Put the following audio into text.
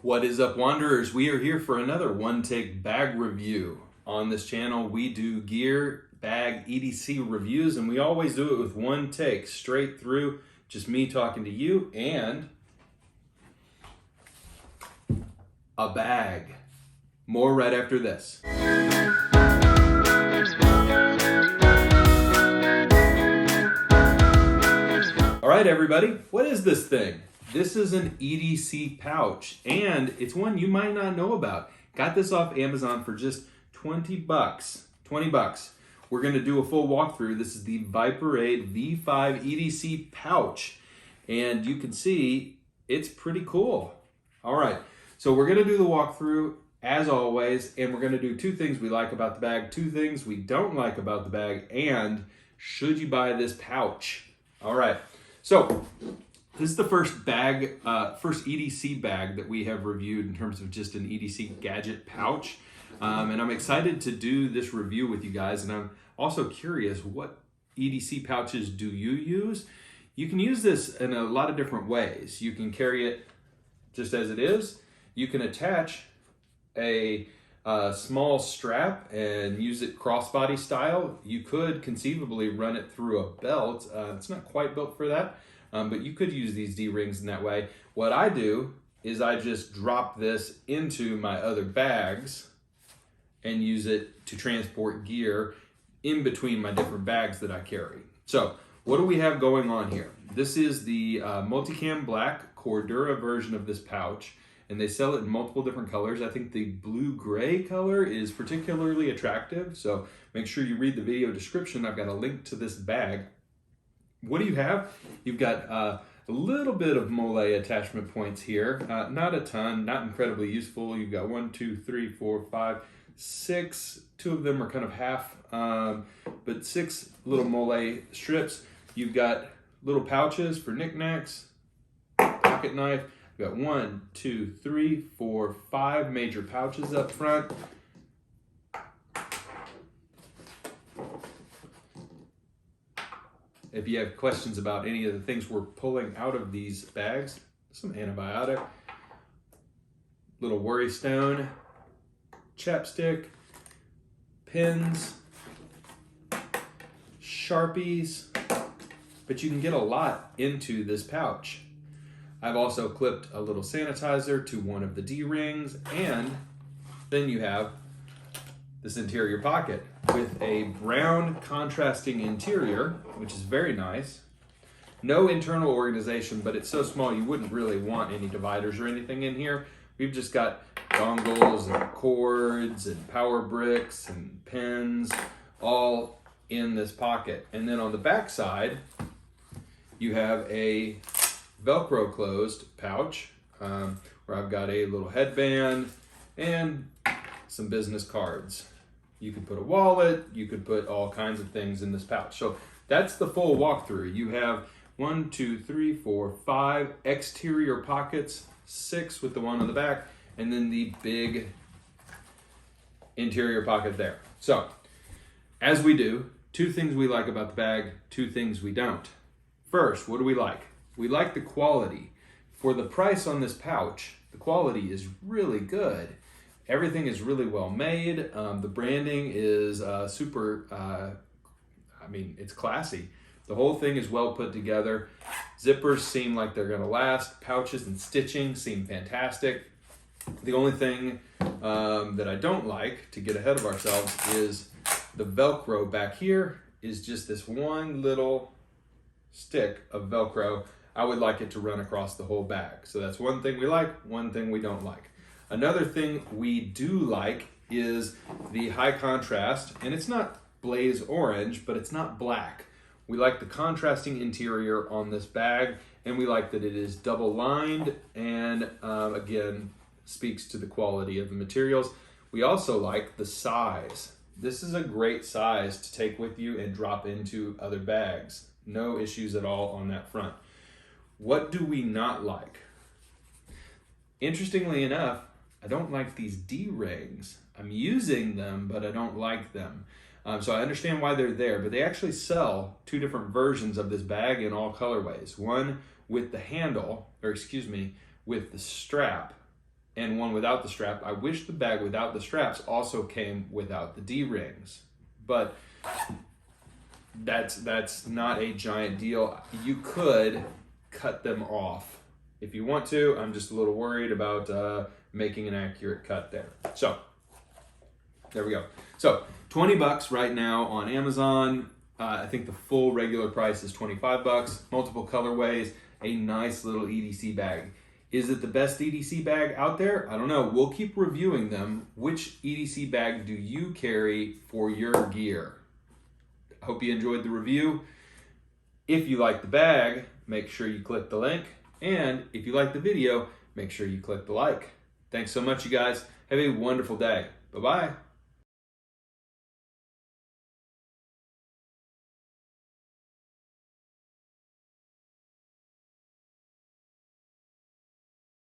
What is up, Wanderers? We are here for another one-take bag review. On this channel, we do gear, bag, EDC reviews, and we always do it with one take, straight through, just me talking to you and a bag. More right after this. All right, everybody, what is this thing? This is an EDC pouch, and it's one you might not know about. Got this off Amazon for just 20 bucks. 20 bucks. We're gonna do a full walkthrough. This is the Viperade VE5 EDC pouch, and you can see it's pretty cool. All right, so we're gonna do the walkthrough as always, and we're gonna do two things we like about the bag, two things we don't like about the bag, and should you buy this pouch? All right, so this is the first bag, first EDC bag that we have reviewed in terms of just an EDC gadget pouch. And I'm excited to do this review with you guys. And I'm also curious, what EDC pouches do you use? You can use this in a lot of different ways. You can carry it just as it is. You can attach a small strap and use it crossbody style. You could conceivably run it through a belt. It's not quite built for that. But you could use these D-rings in that way. What I do is I just drop this into my other bags and use it to transport gear in between my different bags that I carry. So what do we have going on here? This is the multicam black Cordura version of this pouch, and they sell it in multiple different colors. I think the blue-gray color is particularly attractive, so make sure you read the video description. I've got a link to this bag. What do you have? You've got a little bit of mole attachment points here. Not a ton, not incredibly useful. You've got 1, 2, 3, 4, 5, 6. 2 of them are kind of half, but 6 little mole strips. You've got little pouches for knickknacks, pocket knife. You've got 1, 2, 3, 4, 5 major pouches up front. If you have questions about any of the things we're pulling out of these bags, some antibiotic, little worry stone, chapstick, pins, Sharpies, but you can get a lot into this pouch. I've also clipped a little sanitizer to one of the D-rings, and then you have this interior pocket with a brown contrasting interior, which is very nice. No internal organization, but it's so small you wouldn't really want any dividers or anything in here. We've just got dongles and cords and power bricks and pins all in this pocket. And then on the back side, you have a Velcro closed pouch where I've got a little headband and some business cards. You could put a wallet, you could put all kinds of things in this pouch. So that's the full walkthrough. You have 1, 2, 3, 4, 5 exterior pockets, 6 with the one on the back, and then the big interior pocket there. So, as we do, 2 things we like about the bag, 2 things we don't. First, what do we like? We like the quality. For the price on this pouch, the quality is really good. Everything is really well made. The branding is super, I mean, it's classy. The whole thing is well put together. Zippers seem like they're gonna last. Pouches and stitching seem fantastic. The only thing that I don't like, to get ahead of ourselves, is the Velcro back here is just this one little stick of Velcro. I would like it to run across the whole bag. So that's one thing we like, one thing we don't like. Another thing we do like is the high contrast, and it's not blaze orange, but it's not black. We like the contrasting interior on this bag, and we like that it is double lined, and again, speaks to the quality of the materials. We also like the size. This is a great size to take with you and drop into other bags. No issues at all on that front. What do we not like? Interestingly enough, I don't like these D-rings. I'm using them, but I don't like them. So I understand why they're there, but they actually sell 2 different versions of this bag in all colorways. One with the handle, or excuse me, with the strap and one without the strap. I wish the bag without the straps also came without the D-rings, but that's not a giant deal. You could cut them off if you want to. I'm just a little worried about making an accurate cut there. So there we go. So 20 bucks right now on Amazon. I think the full regular price is 25 bucks, multiple colorways, a nice little EDC bag. Is it the best EDC bag out there? I don't know. We'll keep reviewing them. Which EDC bag do you carry for your gear? I hope you enjoyed the review. If you like the bag, make sure you click the link. And if you like the video, make sure you click the like. Thanks so much, you guys. Have a wonderful day. Bye-bye.